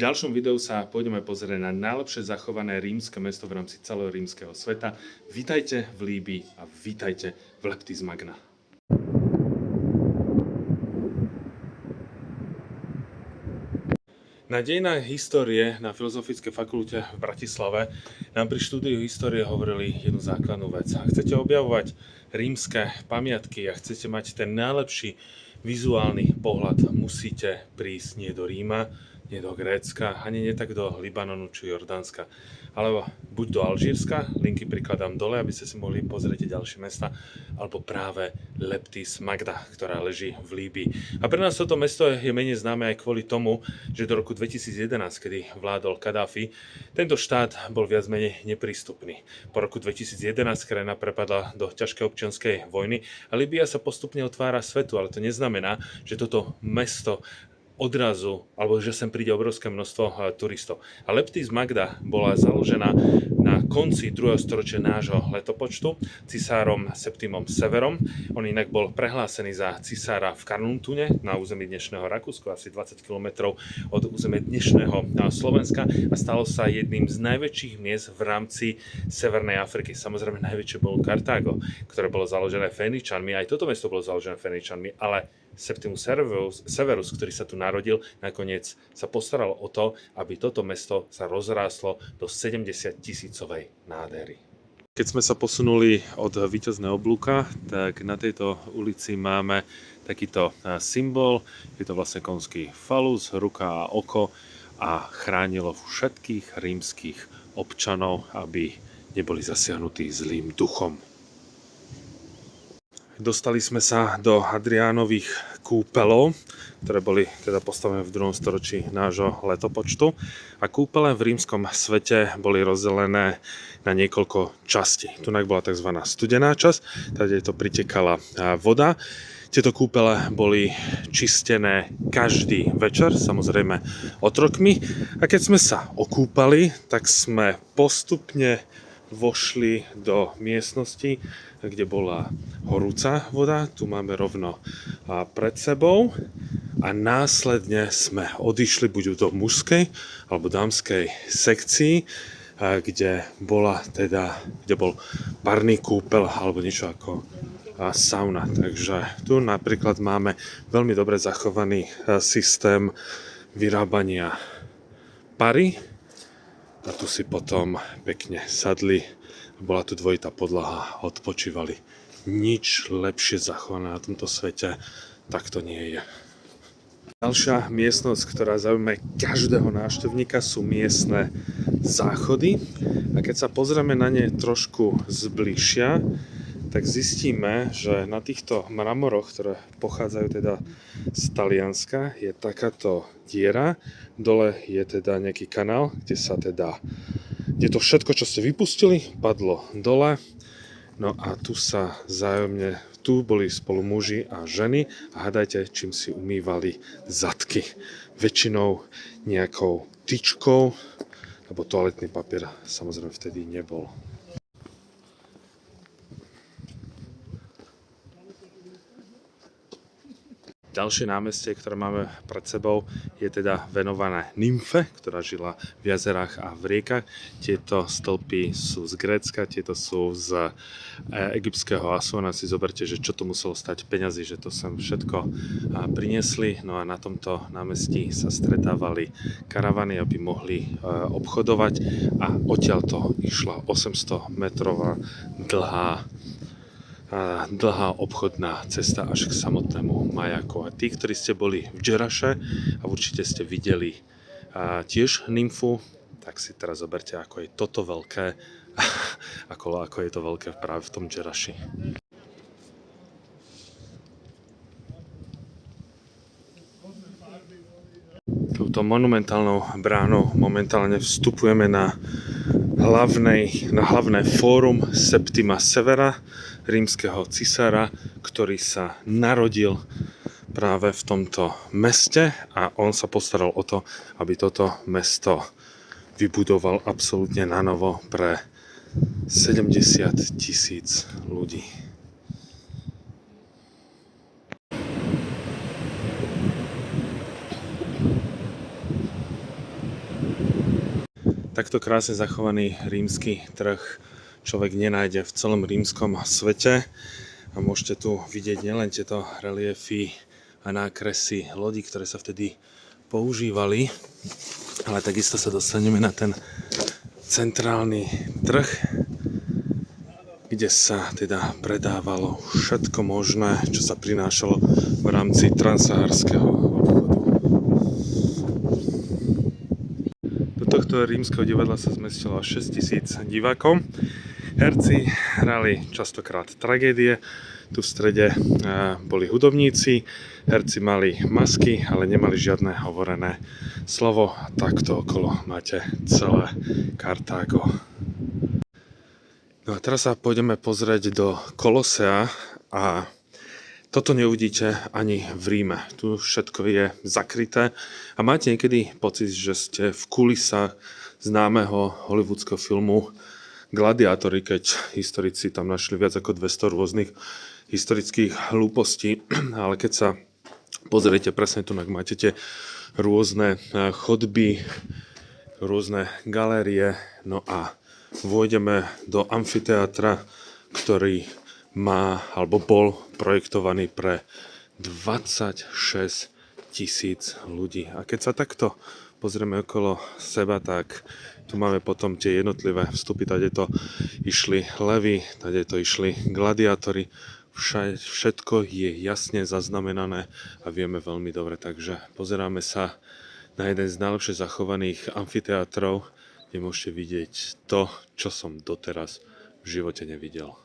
V ďalšom videu sa pôjdeme pozrieť na najlepšie zachované rímske mesto v rámci celého rímskeho sveta. Vítajte v Líbii a vítajte v Leptis Magna. Na dejinách histórie na Filozofickej fakulte v Bratislave nám pri štúdiu histórie hovorili jednu základnú vec. Ak chcete objavovať rímske pamiatky a chcete mať ten najlepší vizuálny pohľad, musíte prísť nie do Ríma, nie do Grécka, ani nie tak do Libanonu či Jordánska, alebo buď do Alžírska, linky prikladám dole, aby ste si mohli pozrieť ďalšie mesta, alebo práve Leptis Magna, ktorá leží v Líbii. A pre nás toto mesto je menej známe aj kvôli tomu, že do roku 2011, kedy vládol Kadáfi, tento štát bol viac menej neprístupný. Po roku 2011 krajina prepadla do ťažkej občianskej vojny a Líbia sa postupne otvára svetu, ale to neznamená, že toto mesto odrazu, alebo že sem príde obrovské množstvo turistov. A Leptis Magna bola založená na konci 2. storočia nášho letopočtu cisárom Septimom Severom. On inak bol prehlásený za cisára v Carnuntune na území dnešného Rakúska, asi 20 km od územia dnešného Slovenska, a stalo sa jedným z najväčších miest v rámci Severnej Afriky. Samozrejme najväčšie bolo Kartágo, ktoré bolo založené Féničanmi. Aj toto mesto bolo založené Féničanmi, ale Septimus Severus, ktorý sa tu narodil, nakoniec sa postaral o to, aby toto mesto sa rozrástlo do 70-tisícovej nádhery. Keď sme sa posunuli od víťazného oblúka, tak na tejto ulici máme takýto symbol. Je to vlastne konský falus, ruka a oko, a chránilo všetkých rímskych občanov, aby neboli zasiahnutí zlým duchom. Dostali sme sa do Hadriánových kúpeľov, ktoré boli teda postavené v 2. storočí nášho letopočtu. A kúpele v rímskom svete boli rozdelené na niekoľko častí. Tunak bola tzv. Studená časť, tady to pritekala voda. Tieto kúpele boli čistené každý večer, samozrejme otrokmi. A keď sme sa okúpali, tak sme postupne vošli do miestnosti, kde bola horúca voda. Tu máme rovno pred sebou. A následne sme odišli buď do mužskej alebo dámskej sekcii, kde bol parný kúpel alebo niečo ako sauna. Takže tu napríklad máme veľmi dobre zachovaný systém vyrábania pary. A tu si potom pekne sadli. Bola tu dvojitá podlaha, odpočívali. Nič lepšie zachované na tomto svete tak to nie je. Ďalšia miestnosť, ktorá zaujíma každého návštevníka, sú miestne záchody. A keď sa pozrieme na ne trošku zbližšia, tak zistíme, že na týchto mramoroch, ktoré pochádzajú teda z Talianska, je takáto diera. Dole je teda nejaký kanál, kde to všetko, čo ste vypustili, padlo dole. No a tu boli spolu muži a ženy a hádajte, čím si umývali zadky. Väčšinou nejakou tyčkou, lebo toaletný papier samozrejme vtedy nebol. Ďalšie námestie, ktoré máme pred sebou, je teda venované nymfe, ktorá žila v jazerách a v riekach. Tieto stĺpy sú z Grécka, tieto sú z egyptského Asúana. Si zoberte, že čo to muselo stať peňazí, že to sem všetko priniesli. No a na tomto námestí sa stretávali karavany, aby mohli obchodovať, a odtiaľto išla 800-metrová dlhá obchodná cesta až k samotnému majaku. A tí, ktorí ste boli v Džeraše a určite ste videli tiež nymfu, tak si teraz zoberte, ako je toto veľké, ako je to veľké práve v tom Džeraši. Touto monumentálnou bránou momentálne vstupujeme na hlavné fórum Septima Severa, rímskeho cisára, ktorý sa narodil práve v tomto meste, a on sa postaral o to, aby toto mesto vybudoval absolútne nanovo pre 70 000 ľudí. Takto krásne zachovaný rímsky trh človek nenájde v celom rímskom svete. A môžete tu vidieť nielen tieto reliefy a nákresy lodí, ktoré sa vtedy používali, ale takisto sa dostaneme na ten centrálny trh, kde sa teda predávalo všetko možné, čo sa prinášalo v rámci transsaharského obchodu. Do tohto rímskeho divadla sa zmestilo 6 000 divákov. Herci hrali častokrát tragédie, tu v strede boli hudobníci, herci mali masky, ale nemali žiadne hovorené slovo. Takto okolo máte celé Kartágo. No a teraz sa pôjdeme pozrieť do Kolosea a toto neuvidíte ani v Ríme. Tu všetko je zakryté a máte niekedy pocit, že ste v kulisách známeho hollywoodského filmu Gladiátori, keď historici tam našli viac ako 200 rôznych historických hlúpostí, ale keď sa pozriete presne tu, máte tie rôzne chodby, rôzne galérie, no a vôjdeme do amfiteátra, ktorý má, alebo bol projektovaný pre 26 000 ľudí. A keď sa takto pozrieme okolo seba, tak tu máme potom tie jednotlivé vstupy, tady to išli levy, tady to išli gladiátori, všetko je jasne zaznamenané a vieme veľmi dobre, takže pozeráme sa na jeden z najlepšie zachovaných amfiteátrov, kde môžete vidieť to, čo som doteraz v živote nevidel.